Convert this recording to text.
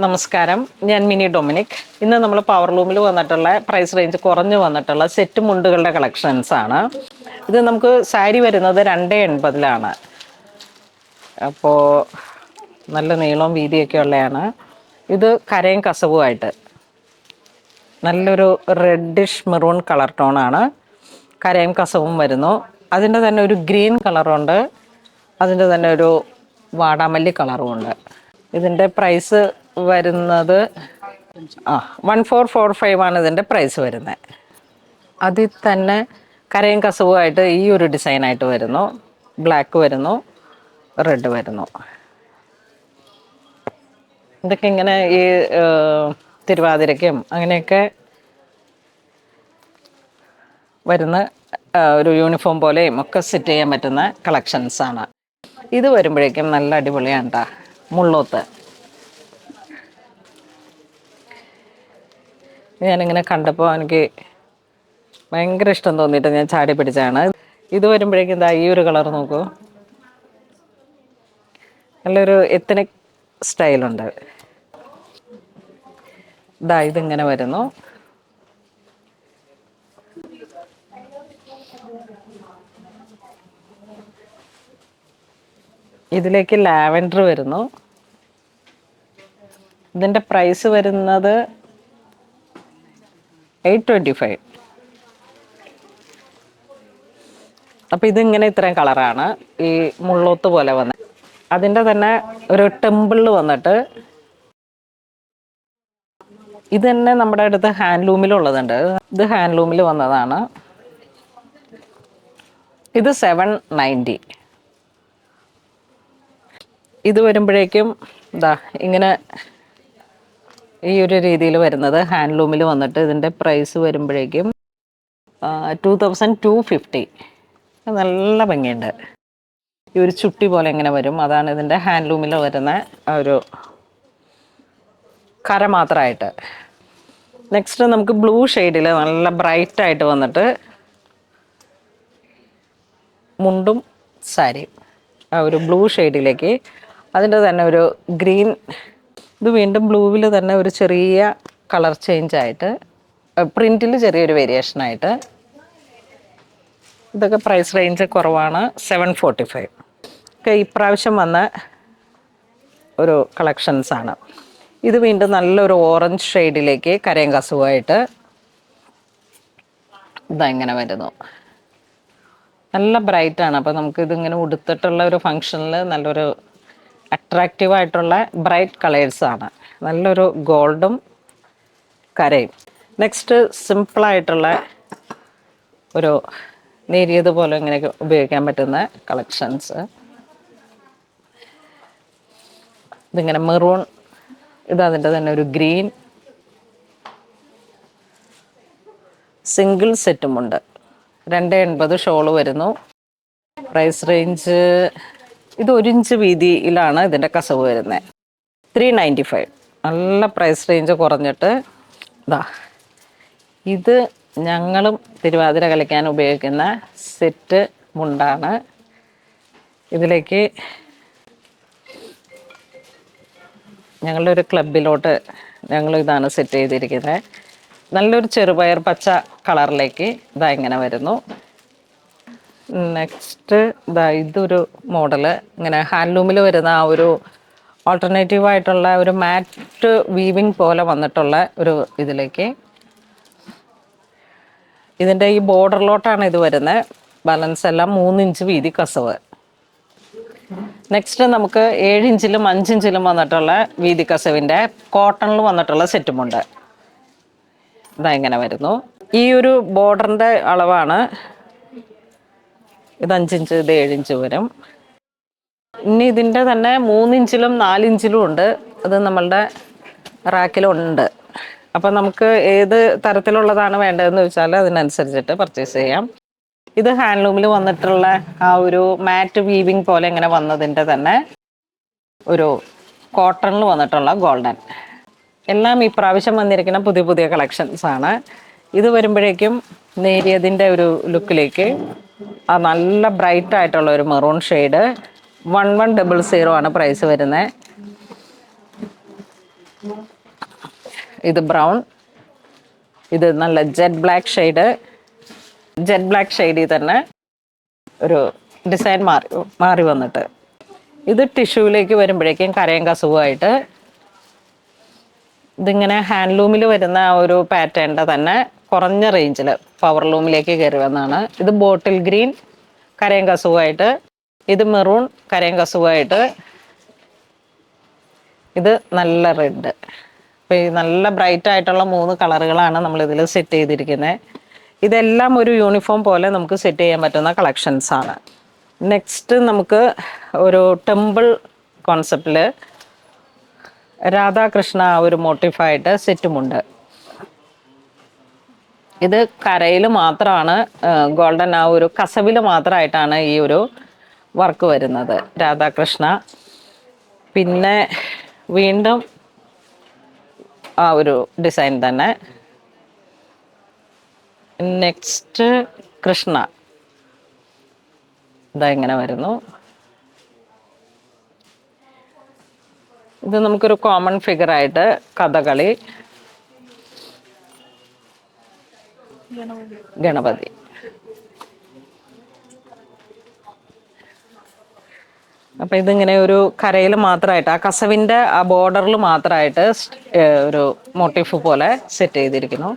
നമസ്കാരം, ഞാൻ mini Dominic. ഇന്ന് നമ്മൾ പവർ ലൂമിൽ വന്നിട്ടുള്ള പ്രൈസ് റേഞ്ച് കുറഞ്ഞു വന്നിട്ടുള്ള സെറ്റ് മുണ്ടുകളുടെ കളക്ഷൻസ് ആണ്. ഇത് നമുക്ക് സാരി വരുന്നത് 280-ലാണ്. അപ്പോൾ നല്ല നീളവും വീതിയൊക്കെ ഉള്ളതാണ്. ഇത് കരയും കസവുമായിട്ട് നല്ലൊരു റെഡിഷ് മെറൂൺ കളർ ടോണാണ്. കരയും കസവും വരുന്നു. അതിൻ്റെ തന്നെ ഒരു ഗ്രീൻ കളറുണ്ട്, അതിൻ്റെ തന്നെ ഒരു വാടാമല്ലി കളറും ഉണ്ട്. ഇതിൻ്റെ പ്രൈസ് വരുന്നത് 1445 ആണ് ഇതിൻ്റെ പ്രൈസ് വരുന്നത്. അതിൽ തന്നെ കരയും കസവുമായിട്ട് ഈ ഒരു ഡിസൈനായിട്ട് വരുന്നു. ബ്ലാക്ക് വരുന്നു, റെഡ് വരുന്നു. ഇതൊക്കെ ഇങ്ങനെ ഈ തിരുവാതിരയ്ക്കും അങ്ങനെയൊക്കെ വരുന്ന ഒരു യൂണിഫോം പോലെയും ഒക്കെ സെറ്റ് ചെയ്യാൻ പറ്റുന്ന കളക്ഷൻസാണ്. ഇത് വരുമ്പോഴേക്കും നല്ല അടിപൊളിയാണ് കേട്ടോ. മുള്ളോത്ത് ഞാനിങ്ങനെ കണ്ടപ്പോൾ എനിക്ക് ഭയങ്കര ഇഷ്ടം തോന്നിയിട്ട് ഞാൻ ചാടി പിടിച്ചാണ്. ഇത് വരുമ്പോഴേക്കും എന്താ ഈ ഒരു കളർ നോക്കൂ, നല്ലൊരു എത്നിക് സ്റ്റൈലുണ്ട്. ഇതാ ഇതിങ്ങനെ വരുന്നു. ഇതിലേക്ക് ലാവൻഡർ വരുന്നു. ഇതിൻ്റെ പ്രൈസ് വരുന്നത് 825. അപ്പോൾ ഇതിങ്ങനെ ഇത്രയും കളറാണ് ഈ മുള്ളോത്ത് പോലെ വന്നത്. അതിൻ്റെ തന്നെ ഒരു ടെമ്പിളിൽ വന്നിട്ട് ഇത് തന്നെ നമ്മുടെ അടുത്ത് ഹാൻഡ്ലൂമിലുള്ളതുണ്ട്. ഇത് ഹാൻഡ്ലൂമിൽ വന്നതാണ്. ഇത് 790. ഇത് വരുമ്പോഴേക്കും ഇതാ ഇങ്ങനെ ഈ ഒരു രീതിയിൽ വരുന്നത് ഹാൻഡ്ലൂമിൽ വന്നിട്ട് ഇതിൻ്റെ പ്രൈസ് വരുമ്പോഴേക്കും 2250. നല്ല ഭംഗിയുണ്ട്. ഈ ഒരു ചുട്ടി പോലെ ഇങ്ങനെ വരും. അതാണ് ഇതിൻ്റെ ഹാൻഡ്ലൂമിൽ വരുന്ന ഒരു കര മാത്രമായിട്ട്. നെക്സ്റ്റ് നമുക്ക് ബ്ലൂ ഷെയ്ഡിൽ നല്ല ബ്രൈറ്റായിട്ട് വന്നിട്ട് മുണ്ടും സാരിയും ആ ഒരു ബ്ലൂ ഷെയ്ഡിലേക്ക് അതിൻ്റെ തന്നെ ഒരു ഗ്രീൻ. ഇത് വീണ്ടും ബ്ലൂവിൽ തന്നെ ഒരു ചെറിയ കളർ ചേഞ്ച് ആയിട്ട് പ്രിൻറ്റിൽ ചെറിയൊരു വേരിയേഷനായിട്ട്. ഇതൊക്കെ പ്രൈസ് റേഞ്ച് കുറവാണ്, 745. ഒക്കെ ഇപ്രാവശ്യം വന്ന ഒരു കളക്ഷൻസാണ്. ഇത് വീണ്ടും നല്ലൊരു ഓറഞ്ച് ഷെയ്ഡിലേക്ക് കരയും കസവുമായിട്ട് ഇതാ ഇങ്ങനെ വരുന്നു. നല്ല ബ്രൈറ്റാണ്. അപ്പോൾ നമുക്ക് ഇതിങ്ങനെ ഉടുത്തിട്ടുള്ള ഒരു ഫങ്ഷനിൽ നല്ലൊരു അട്രാക്റ്റീവായിട്ടുള്ള ബ്രൈറ്റ് കളേഴ്സാണ്. നല്ലൊരു ഗോൾഡും കരയും. നെക്സ്റ്റ് സിമ്പിളായിട്ടുള്ള ഒരു നേരിയതുപോലെ ഇങ്ങനെയൊക്കെ ഉപയോഗിക്കാൻ പറ്റുന്ന കളക്ഷൻസ്. ഇതിങ്ങനെ മെറൂൺ, ഇതതിൻ്റെ തന്നെ ഒരു ഗ്രീൻ സിംഗിൾ സെറ്റുമുണ്ട്. 280 ഷോള് വരുന്നു. പ്രൈസ് റേഞ്ച് ഇത് 1 ഇഞ്ച് വീതിയിലാണ് ഇതിൻ്റെ കസവ് വരുന്നത്. 395. നല്ല പ്രൈസ് റേഞ്ച് കുറഞ്ഞിട്ട് ഇതാ ഇത് ഞങ്ങളും തിരുവാതിര കളിക്കാൻ ഉപയോഗിക്കുന്ന സെറ്റ് മുണ്ടാണ്. ഇതിലേക്ക് ഞങ്ങളുടെ ഒരു ക്ലബിലോട്ട് ഞങ്ങൾ ഇതാണ് സെറ്റ് ചെയ്തിരിക്കുന്നത്. നല്ലൊരു ചെറുപയർ പച്ച കളറിലേക്ക് ഇതാ ഇങ്ങനെ വരുന്നു. നെക്സ്റ്റ് ഇതാ ഇതൊരു മോഡല് ഇങ്ങനെ ഹാൻഡ്ലൂമിൽ വരുന്ന ആ ഒരു ഓൾട്ടർനേറ്റീവായിട്ടുള്ള ഒരു മാറ്റ് വീവിങ് പോലെ വന്നിട്ടുള്ള ഒരു ഇതിലേക്ക് ഇതിൻ്റെ ഈ ബോർഡറിലോട്ടാണ് ഇത് വരുന്നത്. ബാലൻസ് എല്ലാം 3 ഇഞ്ച് വീതി കസവ്. നെക്സ്റ്റ് നമുക്ക് 7 ഇഞ്ചിലും 5 ഇഞ്ചിലും വന്നിട്ടുള്ള വീതി കസവിൻ്റെ കോട്ടണിൽ വന്നിട്ടുള്ള സെറ്റുമുണ്ട്. ഇതാ ഇങ്ങനെ വരുന്നു. ഈ ഒരു ബോർഡറിൻ്റെ അളവാണ് ഇത് 5 ഇഞ്ച്, ഇത് 7 ഇഞ്ച് വരും. ഇനി ഇതിൻ്റെ തന്നെ 3 ഇഞ്ചിലും 4 ഇഞ്ചിലും ഉണ്ട്. അത് നമ്മളുടെ റാക്കിലുണ്ട്. അപ്പം നമുക്ക് ഏത് തരത്തിലുള്ളതാണ് വേണ്ടതെന്ന് വെച്ചാൽ അതിനനുസരിച്ചിട്ട് പർച്ചേസ് ചെയ്യാം. ഇത് ഹാൻഡ്ലൂമിൽ വന്നിട്ടുള്ള ആ ഒരു മാറ്റ് വീവിങ് പോലെ ഇങ്ങനെ വന്നതിൻ്റെ തന്നെ ഒരു കോട്ടണിൽ വന്നിട്ടുള്ള ഗോൾഡൻ. എല്ലാം ഈ പ്രാവശ്യം വന്നിരിക്കുന്ന പുതിയ പുതിയ കളക്ഷൻസാണ്. ഇത് വരുമ്പോഴേക്കും നേരിയതിൻ്റെ ഒരു ലുക്കിലേക്ക് ആ നല്ല ബ്രൈറ്റ് ആയിട്ടുള്ള ഒരു മെറൂൺ ഷെയ്ഡ് 1100 ആണ് പ്രൈസ് വരുന്നത്. ഇത് ബ്രൗൺ, ഇത് നല്ല jet black shade. Jet black ഷെയ്ഡിൽ തന്നെ ഒരു ഡിസൈൻ മാറി മാറി വന്നിട്ട്, ഇത് ടിഷ്യൂവിലേക്ക് വരുമ്പോഴേക്കും കരയും കസുവായിട്ട് ഇതിങ്ങനെ ഹാൻഡ്ലൂമിൽ വരുന്ന ആ ഒരു പാറ്റേണിൻ്റെ തന്നെ കുറഞ്ഞ റേഞ്ചിൽ പവർ ലൂമിലേക്ക് കയറി വന്നതാണ്. ഇത് ബോട്ടിൽ ഗ്രീൻ കരയും കസുവായിട്ട്, ഇത് മെറൂൺ കരയും കസുവായിട്ട്, ഇത് നല്ല റെഡ്. അപ്പോൾ ഈ നല്ല ബ്രൈറ്റ് ആയിട്ടുള്ള 3 കളറുകളാണ് നമ്മളിതിൽ സെറ്റ് ചെയ്തിരിക്കുന്നത്. ഇതെല്ലാം ഒരു യൂണിഫോം പോലെ നമുക്ക് സെറ്റ് ചെയ്യാൻ പറ്റുന്ന കളക്ഷൻസ് ആണ്. നെക്സ്റ്റ് നമുക്ക് ഒരു ടെമ്പിൾ കോൺസെപ്റ്റിൽ രാധാകൃഷ്ണ ഒരു മോട്ടിഫായിട്ട് സെറ്റുമുണ്ട്. ഇത് കരയിൽ മാത്രമാണ്, ഗോൾഡൻ ആ ഒരു കസവിൽ മാത്രമായിട്ടാണ് ഈ ഒരു വർക്ക് വരുന്നത്, രാധാകൃഷ്ണ. പിന്നെ വീണ്ടും ആ ഒരു ഡിസൈൻ തന്നെ. നെക്സ്റ്റ് കൃഷ്ണ, ഇതാ ഇങ്ങനെ വരുന്നു. ഇത് നമുക്കൊരു കോമൺ ഫിഗറായിട്ട് കഥകളി, ഗണപതി. അപ്പം ഇതിങ്ങനെ ഒരു കരയിൽ മാത്രമായിട്ട് ആ കസവിൻ്റെ ആ ബോർഡറിൽ മാത്രമായിട്ട് ഒരു മോട്ടീഫ് പോലെ സെറ്റ് ചെയ്തിരിക്കുന്നു.